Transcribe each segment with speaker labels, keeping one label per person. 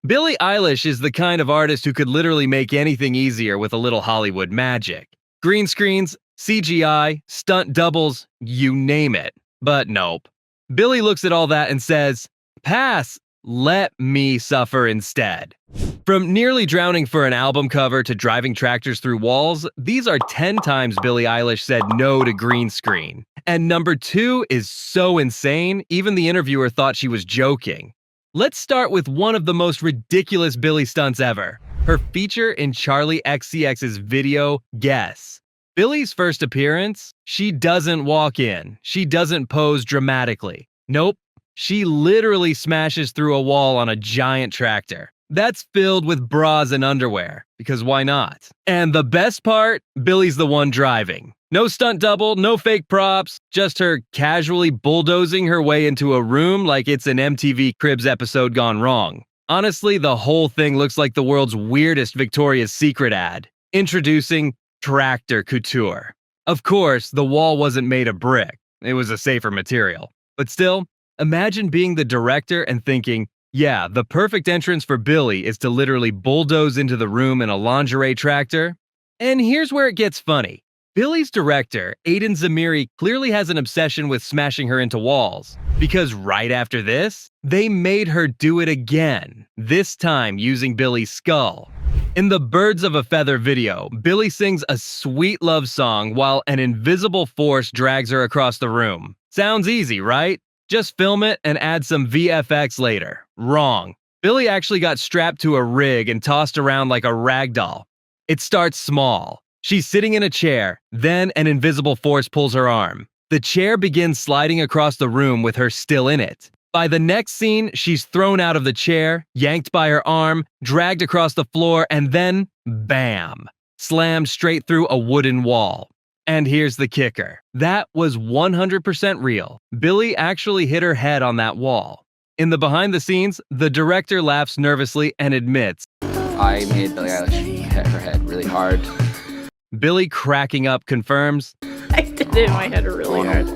Speaker 1: Billie Eilish is the kind of artist who could literally make anything easier with a little Hollywood magic. Green screens, CGI, stunt doubles, you name it. But nope. Billie looks at all that and says, "Pass, let me suffer instead." From nearly drowning for an album cover to driving tractors through walls, these are 10 times Billie Eilish said no to green screen. And number 2 is so insane, even the interviewer thought she was joking. Let's start with one of the most ridiculous Billie stunts ever. Her feature in Charlie XCX's video, Guess. Billie's first appearance? She doesn't walk in. She doesn't pose dramatically. Nope. She literally smashes through a wall on a giant tractor. That's filled with bras and underwear, because why not? And the best part? Billie's the one driving. No stunt double, no fake props, just her casually bulldozing her way into a room like it's an MTV Cribs episode gone wrong. Honestly, the whole thing looks like the world's weirdest Victoria's Secret ad. Introducing Tractor Couture. Of course, the wall wasn't made of brick. It was a safer material. But still, imagine being the director and thinking, yeah, the perfect entrance for Billie is to literally bulldoze into the room in a lingerie tractor. And here's where it gets funny. Billie's director, Aiden Zamiri, clearly has an obsession with smashing her into walls. Because right after this, they made her do it again, this time using Billie's skull. In the Birds of a Feather video, Billie sings a sweet love song while an invisible force drags her across the room. Sounds easy, right? Just film it and add some VFX later. Wrong. Billie actually got strapped to a rig and tossed around like a rag doll. It starts small. She's sitting in a chair, then an invisible force pulls her arm. The chair begins sliding across the room with her still in it. By the next scene, she's thrown out of the chair, yanked by her arm, dragged across the floor, and then, bam, slammed straight through a wooden wall. And here's the kicker. That was 100% real. Billie actually hit her head on that wall. In the behind the scenes, the director laughs nervously and admits,
Speaker 2: I made Billie Eilish hit her head really hard.
Speaker 1: Billie, cracking up, confirms,
Speaker 3: I did it in my head really hard.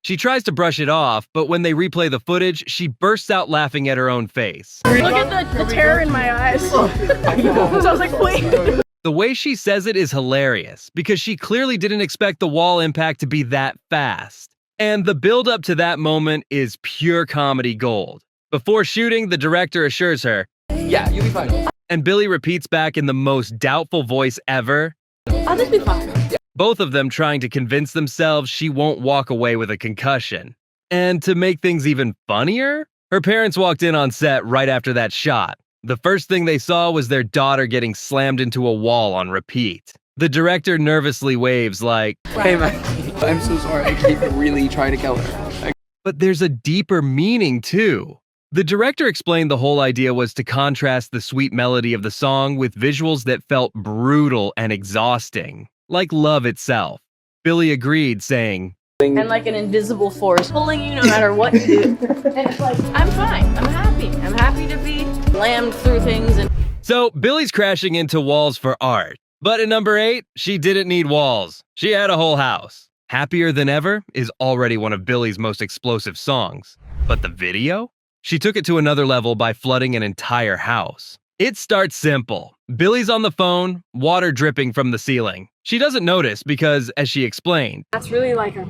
Speaker 1: She tries to brush it off, but when they replay the footage, she bursts out laughing at her own face.
Speaker 3: Look at the terror in my eyes. So I was like, wait.
Speaker 1: The way she says it is hilarious, because she clearly didn't expect the wall impact to be that fast. And the build-up to that moment is pure comedy gold. Before shooting, the director assures her,
Speaker 2: Yeah, you'll be fine.
Speaker 1: and Billie repeats back in the most doubtful voice ever,
Speaker 3: I'll just be fine.
Speaker 1: both of them trying to convince themselves she won't walk away with a concussion. And to make things even funnier, her parents walked in on set right after that shot. The first thing they saw was their daughter getting slammed into a wall on repeat. The director nervously waves like,
Speaker 2: Hey, man. I'm so sorry. I keep really trying to kill her.
Speaker 1: but there's a deeper meaning too. The director explained the whole idea was to contrast the sweet melody of the song with visuals that felt brutal and exhausting, like love itself. Billie agreed, saying,
Speaker 3: And like an invisible force pulling you no matter what you do. And it's like, I'm fine. I'm happy. I'm happy to be slammed through things. And
Speaker 1: so Billie's crashing into walls for art. But at number 8, she didn't need walls. She had a whole house. Happier Than Ever is already one of Billie's most explosive songs. But the video? She took it to another level by flooding an entire house. It starts simple. Billie's on the phone, water dripping from the ceiling. She doesn't notice because, as she explained,
Speaker 4: That's really like a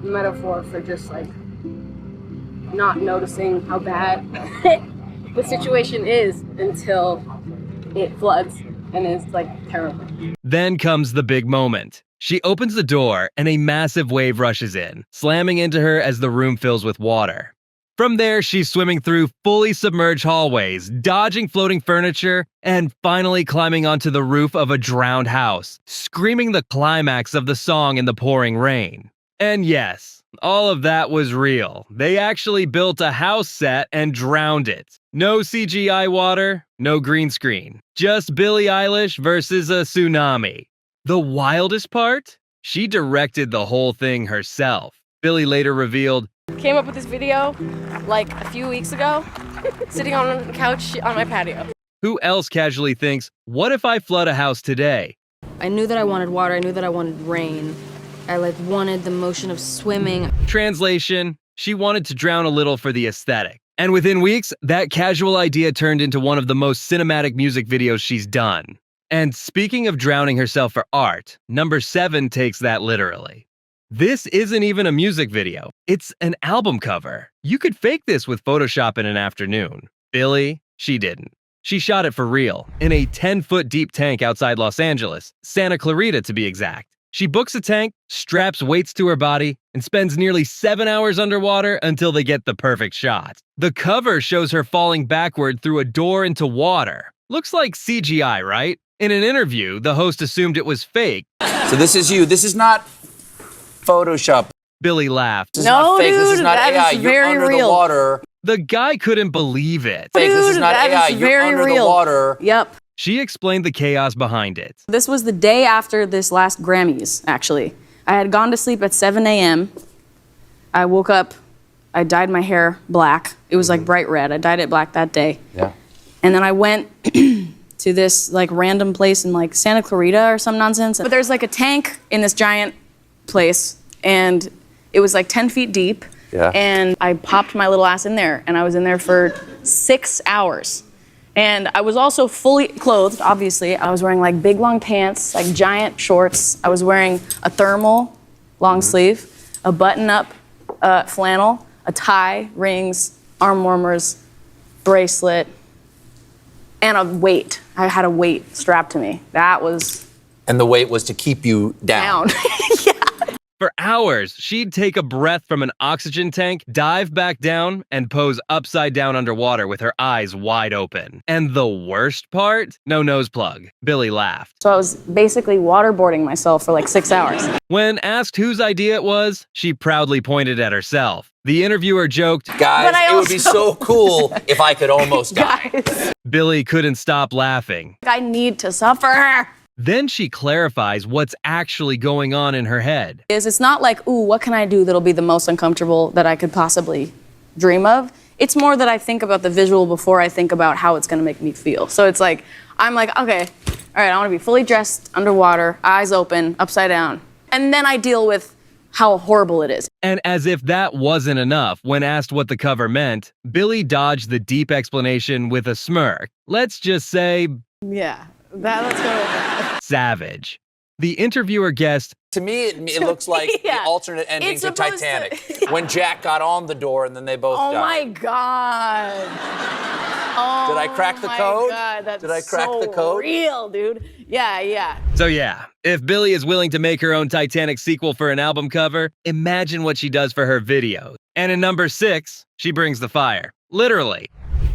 Speaker 4: metaphor for just like not noticing how bad the situation is until it floods and is like terrible.
Speaker 1: then comes the big moment. She opens the door and a massive wave rushes in, slamming into her as the room fills with water. From there, she's swimming through fully submerged hallways, dodging floating furniture, and finally climbing onto the roof of a drowned house, screaming the climax of the song in the pouring rain. And yes, all of that was real. They actually built a house set and drowned it. No CGI water, no green screen. Just Billie Eilish versus a tsunami. The wildest part? She directed the whole thing herself. Billie later revealed,
Speaker 4: Came up with this video like a few weeks ago, sitting on the couch on my patio.
Speaker 1: who else casually thinks, what if I flood a house today?
Speaker 5: I knew that I wanted water. I knew that I wanted rain. I wanted the motion of swimming.
Speaker 1: Translation, she wanted to drown a little for the aesthetic. And within weeks, that casual idea turned into one of the most cinematic music videos she's done. And speaking of drowning herself for art, number 7 takes that literally. This isn't even a music video. It's an album cover. You could fake this with Photoshop in an afternoon. Billie, she didn't. She shot it for real, in a 10-foot deep tank outside Los Angeles, Santa Clarita to be exact. She books a tank, straps weights to her body, and spends nearly 7 hours underwater until they get the perfect shot. The cover shows her falling backward through a door into water. Looks like CGI, right? In an interview, the host assumed it was fake.
Speaker 6: So this is you. This is not Photoshop.
Speaker 1: Billie laughed.
Speaker 6: This is
Speaker 3: No,
Speaker 6: not fake. This is
Speaker 3: dude,
Speaker 6: not
Speaker 3: that
Speaker 6: AI.
Speaker 3: is
Speaker 6: You're
Speaker 3: very
Speaker 6: under
Speaker 3: real.
Speaker 6: the water.
Speaker 1: The guy couldn't believe it.
Speaker 6: Fake. This is
Speaker 3: Dude,
Speaker 6: not
Speaker 3: that
Speaker 6: AI.
Speaker 3: is
Speaker 6: You're
Speaker 3: very
Speaker 6: under
Speaker 3: real.
Speaker 6: the water.
Speaker 3: Yep.
Speaker 1: She explained the chaos behind it.
Speaker 5: This was the day after this last Grammys, actually. I had gone to sleep at 7 a.m. I woke up, I dyed my hair black. It was like bright red. I dyed it black that day.
Speaker 6: Yeah.
Speaker 5: And then I went to this like random place in like Santa Clarita or some nonsense. But there's like a tank in this giant place, and it was like 10 feet deep.
Speaker 6: Yeah.
Speaker 5: And I popped my little ass in there, and I was in there for 6 hours. And I was also fully clothed, obviously. I was wearing like big long pants, like giant shorts. I was wearing a thermal long sleeve, a button-up flannel, a tie, rings, arm warmers, bracelet, and a weight. I had a weight strapped to me. That was
Speaker 6: And the weight was to keep you down.
Speaker 5: down.
Speaker 1: For hours, she'd take a breath from an oxygen tank, dive back down, and pose upside down underwater with her eyes wide open. And the worst part? No nose plug. Billie laughed.
Speaker 5: So I was basically waterboarding myself for like 6 hours.
Speaker 1: When asked whose idea it was, she proudly pointed at herself. The interviewer joked,
Speaker 6: Guys,
Speaker 5: But I
Speaker 6: it would be
Speaker 5: also-
Speaker 6: so cool if I could almost die.
Speaker 5: Guys,
Speaker 1: Billie couldn't stop laughing.
Speaker 5: I need to suffer.
Speaker 1: Then she clarifies what's actually going on in her head.
Speaker 5: It's not like, ooh, what can I do that'll be the most uncomfortable that I could possibly dream of? It's more that I think about the visual before I think about how it's gonna make me feel. So it's like, I'm like, okay, all right, I wanna be fully dressed, underwater, eyes open, upside down. And then I deal with how horrible it is.
Speaker 1: And as if that wasn't enough, when asked what the cover meant, Billie dodged the deep explanation with a smirk. Let's just say,
Speaker 5: Yeah, let's go with that.
Speaker 1: savage. The interviewer guessed,
Speaker 6: To me, it looks like
Speaker 5: Yeah.
Speaker 6: the alternate ending
Speaker 5: It's
Speaker 6: to
Speaker 5: supposed to-
Speaker 6: Titanic. When Jack got on the door and then they both
Speaker 5: Oh
Speaker 6: died.
Speaker 5: my God.
Speaker 6: Did I crack the
Speaker 5: Oh my
Speaker 6: code?
Speaker 5: God, that's
Speaker 6: Did I crack
Speaker 5: so
Speaker 6: the code?
Speaker 5: real, dude. Yeah.
Speaker 1: so yeah, if Billie is willing to make her own Titanic sequel for an album cover, imagine what she does for her videos. And in number 6, she brings the fire. Literally.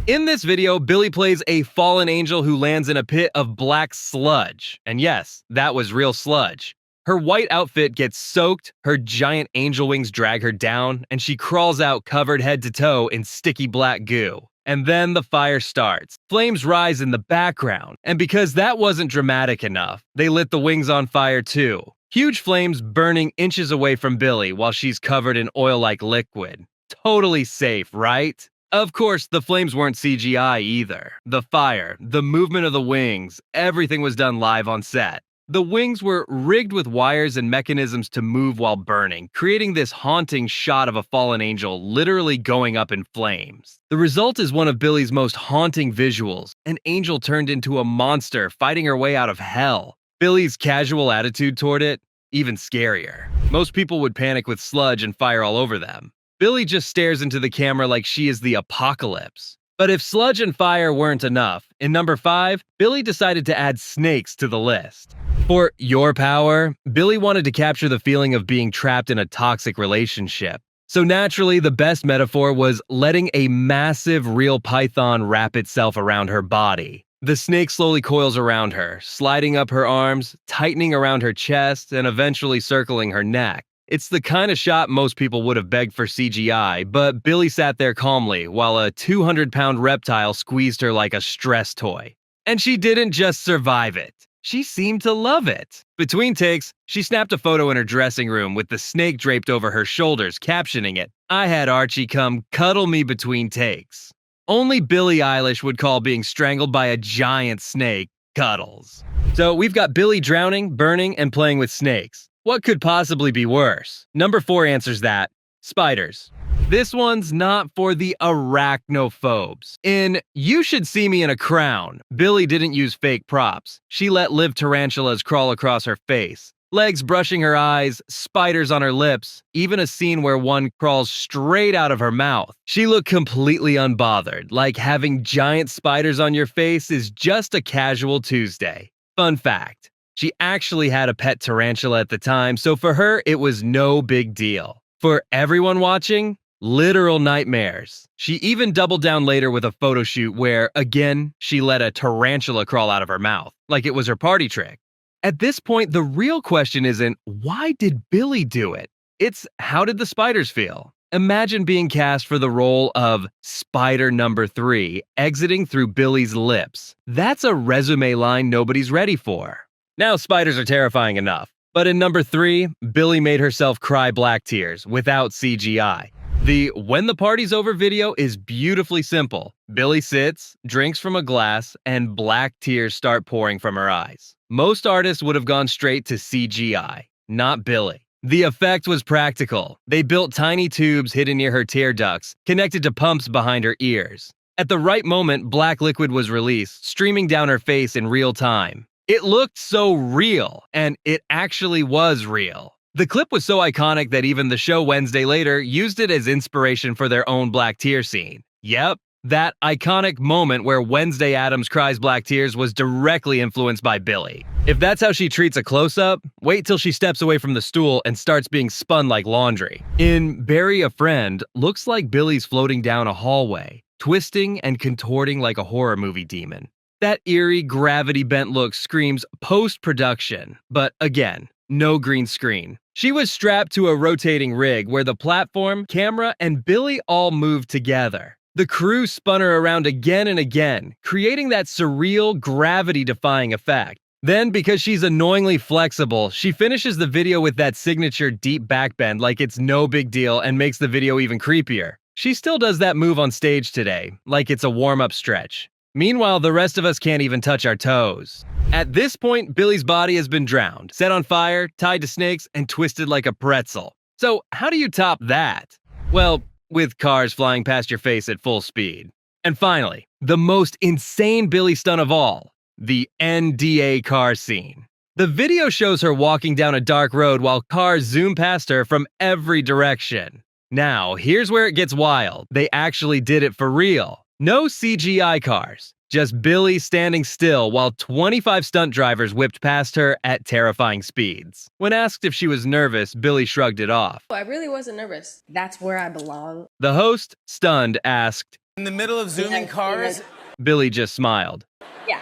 Speaker 1: In this video, Billie plays a fallen angel who lands in a pit of black sludge. And yes, that was real sludge. Her white outfit gets soaked, her giant angel wings drag her down, and she crawls out covered head to toe in sticky black goo. And then the fire starts. Flames rise in the background, and because that wasn't dramatic enough, they lit the wings on fire too. Huge flames burning inches away from Billie while she's covered in oil-like liquid. Totally safe, right? Of course, the flames weren't CGI either. The fire, the movement of the wings, everything was done live on set. The wings were rigged with wires and mechanisms to move while burning, creating this haunting shot of a fallen angel literally going up in flames. The result is one of Billie's most haunting visuals, an angel turned into a monster fighting her way out of hell. Billie's casual attitude toward it, even scarier. Most people would panic with sludge and fire all over them. Billie just stares into the camera like she is the apocalypse. But if sludge and fire weren't enough, in number 5, Billie decided to add snakes to the list. For Your Power, Billie wanted to capture the feeling of being trapped in a toxic relationship. So naturally, the best metaphor was letting a massive real python wrap itself around her body. The snake slowly coils around her, sliding up her arms, tightening around her chest, and eventually circling her neck. It's the kind of shot most people would have begged for CGI, but Billie sat there calmly while a 200-pound reptile squeezed her like a stress toy. And she didn't just survive it. She seemed to love it. Between takes, she snapped a photo in her dressing room with the snake draped over her shoulders, captioning it, "I had Archie come cuddle me between takes." Only Billie Eilish would call being strangled by a giant snake cuddles. So we've got Billie drowning, burning, and playing with snakes. What could possibly be worse? Number 4 answers that. Spiders. This one's not for the arachnophobes. In You Should See Me in a Crown, Billie didn't use fake props. She let live tarantulas crawl across her face. Legs brushing her eyes, spiders on her lips, even a scene where one crawls straight out of her mouth. She looked completely unbothered, like having giant spiders on your face is just a casual Tuesday. Fun fact, she actually had a pet tarantula at the time, so for her, it was no big deal. For everyone watching, literal nightmares. She even doubled down later with a photo shoot where, again, she let a tarantula crawl out of her mouth, like it was her party trick. At this point, the real question isn't, why did Billie do it? It's, how did the spiders feel? Imagine being cast for the role of Spider Number 3, exiting through Billie's lips. That's a resume line nobody's ready for. Now, spiders are terrifying enough. But in number 3, Billie made herself cry black tears without CGI. The When the Party's Over video is beautifully simple. Billie sits, drinks from a glass, and black tears start pouring from her eyes. Most artists would have gone straight to CGI, not Billie. The effect was practical. They built tiny tubes hidden near her tear ducts, connected to pumps behind her ears. At the right moment, black liquid was released, streaming down her face in real time. It looked so real, and it actually was real. The clip was so iconic that even the show Wednesday Later used it as inspiration for their own black tear scene. Yep, that iconic moment where Wednesday Addams cries black tears was directly influenced by Billie. If that's how she treats a close-up, wait till she steps away from the stool and starts being spun like laundry. In Bury a Friend, looks like Billie's floating down a hallway, twisting and contorting like a horror movie demon. That eerie, gravity-bent look screams post-production, but again, no green screen. She was strapped to a rotating rig where the platform, camera, and Billie all moved together. The crew spun her around again and again, creating that surreal, gravity-defying effect. Then, because she's annoyingly flexible, she finishes the video with that signature deep backbend like it's no big deal and makes the video even creepier. She still does that move on stage today, like it's a warm-up stretch. Meanwhile, the rest of us can't even touch our toes. At this point, Billie's body has been drowned, set on fire, tied to snakes, and twisted like a pretzel. So how do you top that? Well, with cars flying past your face at full speed. And finally, the most insane Billie stunt of all, the NDA car scene. The video shows her walking down a dark road while cars zoom past her from every direction. Now, here's where it gets wild. They actually did it for real. No CGI cars, just Billie standing still while 25 stunt drivers whipped past her at terrifying speeds. When asked if she was nervous, Billie shrugged it off.
Speaker 3: I really wasn't nervous. That's where I belong.
Speaker 1: The host, stunned, asked,
Speaker 6: In the middle of zooming cars?
Speaker 1: Billie just smiled.
Speaker 3: Yeah.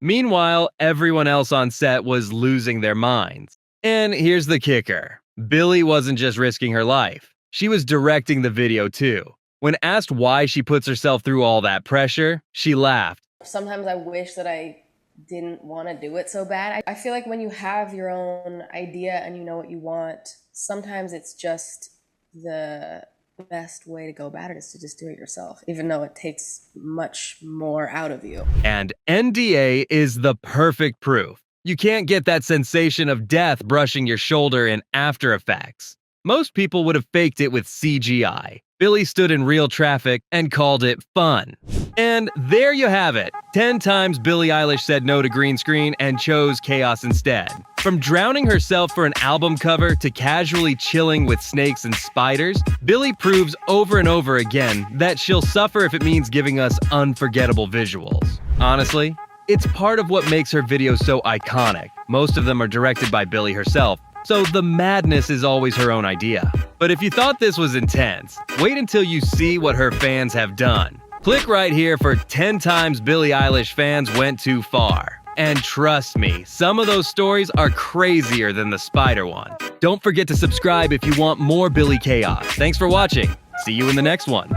Speaker 1: Meanwhile, everyone else on set was losing their minds. And here's the kicker. Billie wasn't just risking her life. She was directing the video too. When asked why she puts herself through all that pressure, she laughed.
Speaker 3: Sometimes I wish that I didn't want to do it so bad. I feel like when you have your own idea and you know what you want, sometimes it's just the best way to go about it is to just do it yourself, even though it takes much more out of you.
Speaker 1: And NDA is the perfect proof. You can't get that sensation of death brushing your shoulder in After Effects. Most people would have faked it with CGI. Billie stood in real traffic and called it fun. And there you have it. 10 times Billie Eilish said no to green screen and chose chaos instead. From drowning herself for an album cover to casually chilling with snakes and spiders, Billie proves over and over again that she'll suffer if it means giving us unforgettable visuals. Honestly, it's part of what makes her videos so iconic. Most of them are directed by Billie herself, so the madness is always her own idea. But if you thought this was intense, wait until you see what her fans have done. Click right here for 10 times Billie Eilish fans went too far. And trust me, some of those stories are crazier than the spider one. Don't forget to subscribe if you want more Billie chaos. Thanks for watching. See you in the next one.